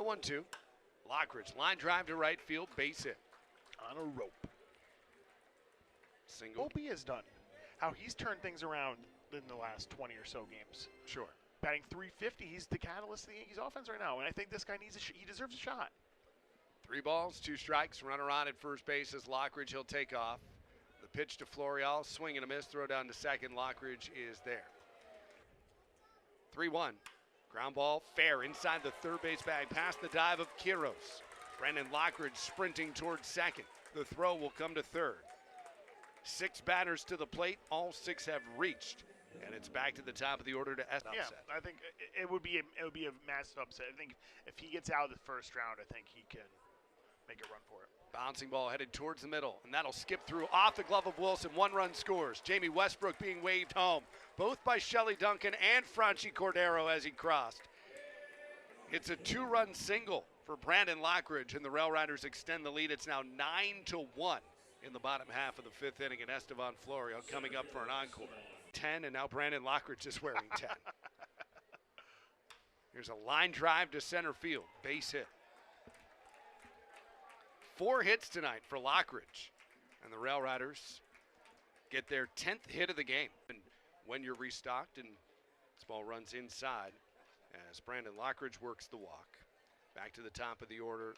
The 1-2. Lockridge, line drive to right field, base hit. On a rope. Single. Opie has done how he's turned things around in the last 20 or so games. Sure. Batting .350, he's the catalyst of the Yankees offense right now, and I think this guy he deserves a shot. 3 balls, 2 strikes, runner on at first base as Lockridge, he'll take off. The pitch to Florial, swing and a miss, throw down to second. Lockridge is there. 3-1. Ground ball, fair inside the third base bag, past the dive of Quiros. Brandon Lockridge sprinting towards second. The throw will come to third. 6 batters to the plate, all 6 have reached. And it's back to the top of the order to upset. Yeah, I think it would be a massive upset. I think if he gets out of the first round, I think he can make a run for it. Bouncing ball headed towards the middle, and that'll skip through off the glove of Wilson. 1 run scores. Jamie Westbrook being waved home, both by Shelley Duncan and Franchi Cordero as he crossed. It's a 2-run single for Brandon Lockridge, and the Rail Riders extend the lead. It's now 9-1 in the bottom half of the 5th inning, and Estevan Florio coming up for an encore. 10, and now Brandon Lockridge is wearing 10. Here's a line drive to center field, base hit. 4 hits tonight for Lockridge, and the Rail Riders get their 10th hit of the game. And when you're restocked, and this ball runs inside as Brandon Lockridge works the walk. Back to the top of the order,